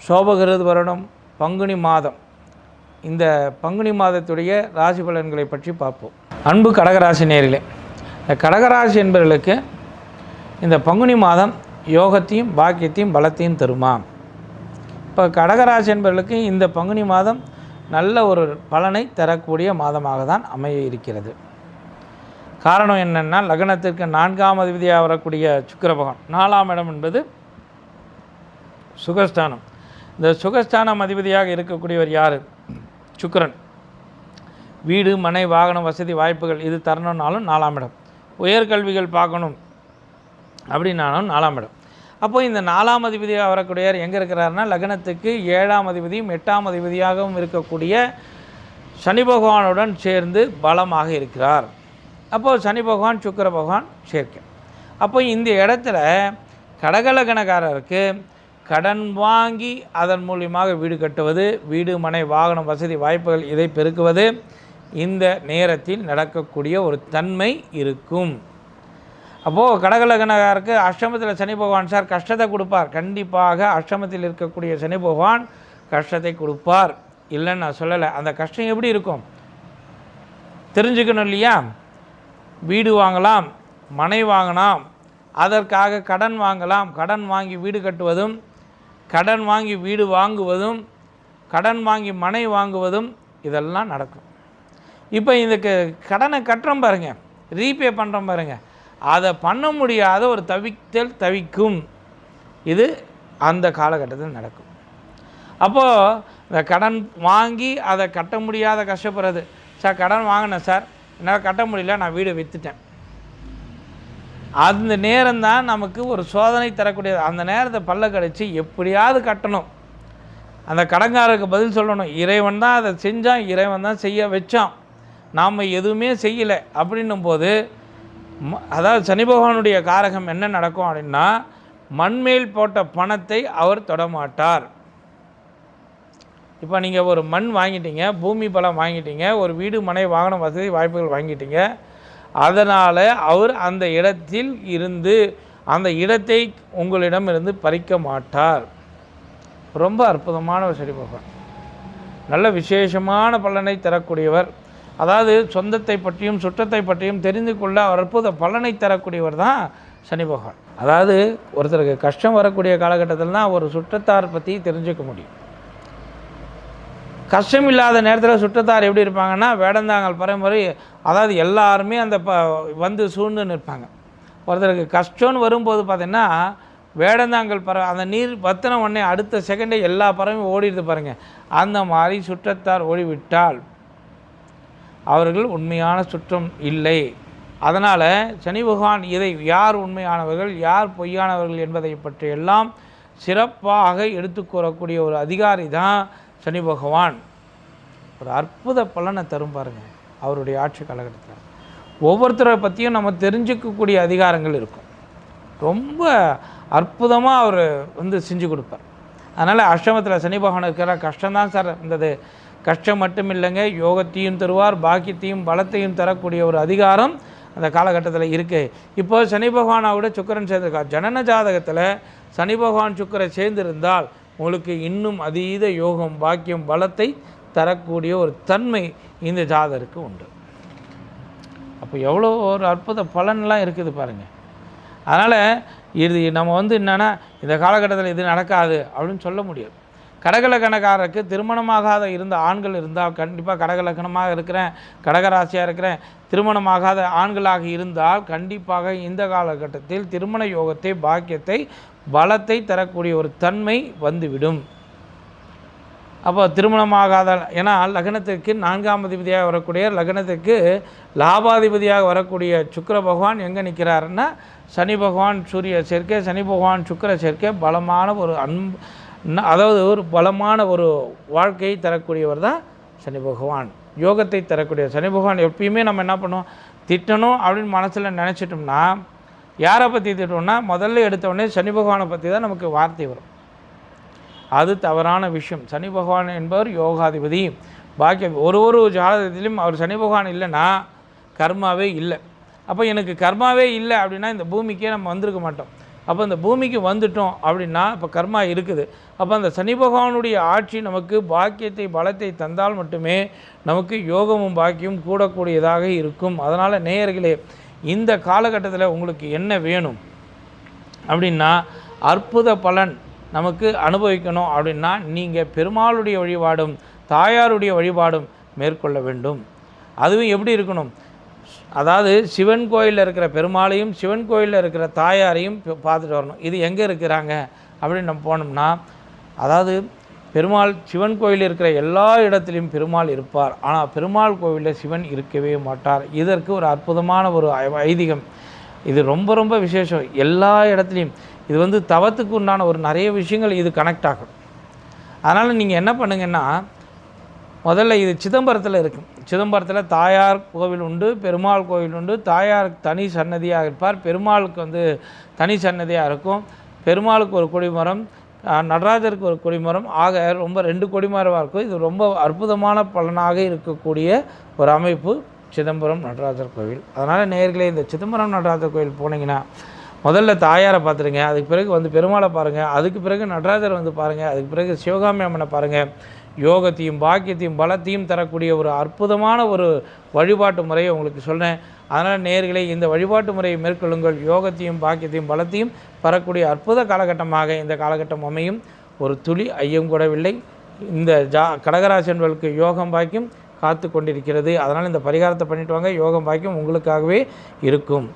சோபகிருது வருடம் பங்குனி மாதம். இந்த பங்குனி மாதத்துடைய ராசி பலன்களை பற்றி பார்ப்போம். அன்பு கடகராசி நேயர்களே, இந்த கடகராசி என்பவர்களுக்கு இந்த பங்குனி மாதம் யோகத்தையும் பாக்கியத்தையும் பலத்தையும் தருமா? இப்போ கடகராசி என்பவர்களுக்கு இந்த பங்குனி மாதம் நல்ல ஒரு பலனை தரக்கூடிய மாதமாக தான் அமைய இருக்கிறது. காரணம் என்னென்னா, லக்னத்திற்கு 4ஆம் அதிபதியாக வரக்கூடிய சுக்கிர பகவான், 4ஆம் இடம் என்பது சுகஸ்தானம். இந்த சுகஸ்தானம் அதிபதியாக இருக்கக்கூடியவர் யார்? சுக்கிரன். வீடு, மனை, வாகனம், வசதி, வாய்ப்புகள் இது தரணுன்னாலும் 4ஆம் இடம். உயர்கல்விகள் பார்க்கணும் அப்படின்னாலும் 4ஆம் இடம். அப்போது இந்த 4ஆம் அதிபதியாக வரக்கூடியவர் எங்கே இருக்கிறாருன்னா, லக்னத்துக்கு 7ஆம் அதிபதியும் 8ஆம் அதிபதியாகவும் இருக்கக்கூடிய சனி பகவானுடன் சேர்ந்து பலமாக இருக்கிறார். அப்போது சனி பகவான் சுக்கிர பகவான் சேர்க்கை. அப்போ இந்த இடத்துல கடகலக்கணக்காரருக்கு கடன் வாங்கி அதன் மூலியமாக வீடு கட்டுவது, வீடு, மனை, வாகனம், வசதி, வாய்ப்புகள் இதை பெருக்குவது இந்த நேரத்தில் நடக்கக்கூடிய ஒரு தன்மை இருக்கும். அப்போது கடகலக்கணக்காரருக்கு அஷ்டமத்தில் சனி பகவான் சார் கஷ்டத்தை கொடுப்பார். கண்டிப்பாக அஷ்டமத்தில் இருக்கக்கூடிய சனி பகவான் கஷ்டத்தை கொடுப்பார், இல்லைன்னு நான் சொல்லலை. அந்த கஷ்டம் எப்படி இருக்கும் தெரிஞ்சுக்கணும் இல்லையா? வீடு வாங்கலாம், மனை வாங்கலாம், அதற்காக கடன் வாங்கலாம், கடன் வாங்கி வீடு கட்டுவதும், கடன் வாங்கி வீடு வாங்குவதும், கடன் வாங்கி மனை வாங்குவதும் இதெல்லாம் நடக்கும். இப்போ இதுக்கு கடனை கட்டுறோம் பாருங்கள், ரீபே பண்ணுறோம் பாருங்கள், அதை பண்ண முடியாத ஒரு தவிக்கும். இது அந்த காலகட்டத்தில் நடக்கும். அப்போது இந்த கடன் வாங்கி அதை கட்ட முடியாத கஷ்டப்படுறது. சார் கடன் வாங்கினேன் சார், என்னால் கட்ட முடியல, நான் வீடு விற்றுட்டேன். அந்த நேரம்தான் நமக்கு ஒரு சோதனை தரக்கூடியது. அந்த நேரத்தை பல்ல கடிச்சு எப்படியாவது கட்டணும். அந்த கடன்காரருக்கு பதில் சொல்லணும். இறைவன் தான் அதை செஞ்சான், இறைவன் தான் செய்ய வச்சான், நாம் எதுவுமே செய்யலை அப்படின்னும் போது, அதாவது சனி பகவானுடைய காரகம் என்ன நடக்கும் அப்படின்னா, மண்மேல் போட்ட பணத்தை அவர் தொடமாட்டார். இப்போ நீங்கள் ஒரு மண் வாங்கிட்டீங்க, பூமி பலம் வாங்கிட்டீங்க, ஒரு வீடு, மனை, வாகனம், வசதி, வாய்ப்புகள் வாங்கிட்டீங்க. அதனால் அவர் அந்த இடத்தில் இருந்து அந்த இடத்தை உங்களிடமிருந்து பறிக்க மாட்டார். ரொம்ப அற்புதமான ஒரு சனி பகவான், நல்ல விசேஷமான பலனை தரக்கூடியவர். அதாவது சொந்தத்தை பற்றியும் சுற்றத்தை பற்றியும் தெரிந்து கொள்ள அற்புத பலனை தரக்கூடியவர் தான் சனி பகவான். அதாவது ஒருத்தருக்கு கஷ்டம் வரக்கூடிய காலகட்டத்தில் தான் ஒரு சுற்றத்தார் பற்றி தெரிஞ்சுக்க முடியும். கஷ்டம் இல்லாத நேரத்தில் சுற்றத்தார் எப்படி இருப்பாங்கன்னா, வேடந்தாங்கல் பரம்பரை, அதாவது எல்லாருமே அந்த வந்து சூழ்ந்து நிற்பாங்க. ஒருத்தருக்கு கஷ்டம்னு வரும்போது பார்த்திங்கன்னா, வேடந்தாங்கல் பறவை அந்த நீர் வத்தின உடனே அடுத்த செகண்டே எல்லா பறவையும் ஓடிடுது பாருங்கள். அந்த மாதிரி சுற்றத்தார் ஓடிவிட்டால் அவர்கள் உண்மையான சுற்றம் இல்லை. அதனால் சனி பகவான் இதை யார் உண்மையானவர்கள் யார் பொய்யானவர்கள் என்பதை பற்றியெல்லாம் சிறப்பாக எடுத்து கூறக்கூடிய ஒரு அதிகாரி தான் சனி பகவான். ஒரு அற்புத பலனை தரும் பாருங்கள் அவருடைய ஆட்சி காலகட்டத்தில். ஒவ்வொருத்தரை பற்றியும் நம்ம தெரிஞ்சுக்கக்கூடிய அதிகாரங்கள் இருக்கும். ரொம்ப அற்புதமாக அவர் வந்து செஞ்சு கொடுப்பார். அதனால் அஷ்டமத்தில் சனி பகவான் இருக்கிற கஷ்டம்தான் சார் இருந்தது. கஷ்டம் மட்டும் இல்லைங்க, யோகத்தையும் தருவார், பாக்கியத்தையும் பலத்தையும் தரக்கூடிய ஒரு அதிகாரம் அந்த காலகட்டத்தில் இருக்குது. இப்போது சனி பகவானோட சுக்கிரன் சேர்ந்திருக்கார். ஜனன ஜாதகத்தில் சனி பகவான் சுக்கிரன் சேர்ந்திருந்தால் உங்களுக்கு இன்னும் அதீத யோகம், பாக்கியம், பலத்தை தரக்கூடிய ஒரு தன்மை இந்த ஜாதகருக்கு உண்டு. அப்போ எவ்வளோ ஒரு அற்புத பலன்லாம் இருக்குது பாருங்கள். அதனால் இது நம்ம வந்து என்னென்னா, இந்த காலகட்டத்தில் இது நடக்காது அப்படின்னு சொல்ல முடியாது. கடகலக்கணக்காரருக்கு திருமணமாகாத இருந்த ஆண்கள் இருந்தால், கண்டிப்பாக கடகலக்கணமாக இருக்கிறேன், கடகராசியாக இருக்கிறேன், திருமணமாகாத ஆண்களாக இருந்தால் கண்டிப்பாக இந்த காலகட்டத்தில் திருமண யோகத்தை, பாக்கியத்தை, பலத்தை தரக்கூடிய ஒரு தன்மை வந்துவிடும். அப்போ திருமணமாகாத, ஏன்னா லக்னத்துக்கு 4ஆம் அதிபதியாக வரக்கூடிய, லக்னத்துக்கு லாபாதிபதியாக வரக்கூடிய சுக்கிர பகவான் எங்கே நிற்கிறாருன்னா, சனி பகவான் சூரிய சேர்க்கை, சனி பகவான் சுக்கிர சேர்க்கை, பலமான ஒரு அதாவது ஒரு பலமான ஒரு வாழ்க்கையை தரக்கூடியவர் தான் சனி பகவான். யோகத்தை தரக்கூடிய சனி பகவான். எப்பயுமே நம்ம என்ன பண்ணுவோம், திட்டணும் அப்படின்னு மனசில் நினச்சிட்டோம்னா, யாரை பற்றி திட்டோம்னா முதல்ல எடுத்தோடனே சனி பகவானை பற்றி தான் நமக்கு வார்த்தை வரும். அது தவறான விஷயம். சனி பகவான் என்பவர் யோகாதிபதி, பாக்கியம். ஒரு ஜாதகத்திலும் அவர் சனி பகவான் இல்லைன்னா கர்மாவே இல்லை. அப்போ எனக்கு கர்மாவே இல்லை அப்படின்னா இந்த பூமிக்கே நம்ம வந்திருக்க மாட்டோம். அப்போ இந்த பூமிக்கு வந்துட்டோம் அப்படின்னா இப்போ கர்மா இருக்குது. அப்போ அந்த சனி பகவானுடைய ஆட்சி நமக்கு பாக்கியத்தை பலத்தை தந்தால் மட்டுமே நமக்கு யோகமும் பாக்கியம் கூடக்கூடியதாக இருக்கும். அதனால் நேயர்களே, இந்த காலகட்டத்தில் உங்களுக்கு என்ன வேணும் அப்படின்னா, அற்புத பலன் நமக்கு அனுபவிக்கணும் அப்படின்னா நீங்கள் பெருமாளுடைய வழிபாடும் தாயாருடைய வழிபாடும் மேற்கொள்ள வேண்டும். அதுவும் எப்படி இருக்கணும், அதாவது சிவன் கோயிலில் இருக்கிற பெருமாளையும் சிவன் கோயிலில் இருக்கிற தாயாரையும் பார்த்துட்டு வரணும். இது எங்கே இருக்கிறாங்க அப்படின்னு நம்ம போனோம்னா, அதாவது பெருமாள் சிவன் கோயில் இருக்கிற எல்லா இடத்துலையும் பெருமாள் இருப்பார். ஆனால் பெருமாள் கோவிலில் சிவன் இருக்கவே மாட்டார். இதற்கு ஒரு அற்புதமான ஒரு ஐதீகம். இது ரொம்ப ரொம்ப விசேஷம். எல்லா இடத்துலையும் இது தவத்துக்கு உண்டான ஒரு நிறைய விஷயங்கள் இது கனெக்ட் ஆகும். அதனால் நீங்கள் என்ன பண்ணுங்கன்னா, முதல்ல இது சிதம்பரத்தில் இருக்கும். சிதம்பரத்தில் தாயார் கோவில் உண்டு, பெருமாள் கோவில் உண்டு. தாயாருக்கு தனி சன்னதியாக இருப்பார், பெருமாளுக்கு தனி சன்னதியாக இருக்கும். பெருமாளுக்கு ஒரு கொடிமரம், நடராஜருக்கு ஒரு கொடிமரம், ஆக ரொம்ப 2 கொடிமரமாக இருக்கும். இது ரொம்ப அற்புதமான பலனாக இருக்கக்கூடிய ஒரு அமைப்பு சிதம்பரம் நடராஜர் கோவில். அதனால் நேயர்களே, இந்த சிதம்பரம் நடராஜர் கோவில் போனீங்கன்னா முதல்ல தாயாரை பார்த்துருங்க, அதுக்கு பிறகு பெருமாளை பாருங்கள், அதுக்கு பிறகு நடராஜர் பாருங்கள், அதுக்கு பிறகு சிவகாமி அம்மனை பாருங்கள். யோகத்தையும் பாக்கியத்தையும் பலத்தையும் தரக்கூடிய ஒரு அற்புதமான ஒரு வழிபாட்டு முறையை உங்களுக்கு சொல்கிறேன். அதனால் நேயர்களே, இந்த வழிபாட்டு முறையை மேற்கொள்ளுங்கள். யோகத்தையும் பாக்கியத்தையும் பலத்தையும் பெறக்கூடிய அற்புத காலகட்டமாக இந்த காலகட்டம் அமையும். ஒரு துளி ஐயம் கூடவில்லை. இந்த கடகராசி என்பவர்களுக்கு யோகம் பாக்கியம் காத்து கொண்டிருக்கிறது. அதனால் இந்த பரிகாரத்தை பண்ணிட்டு வாங்க. யோகம் பாக்கியம் உங்களுக்காகவே இருக்கும்.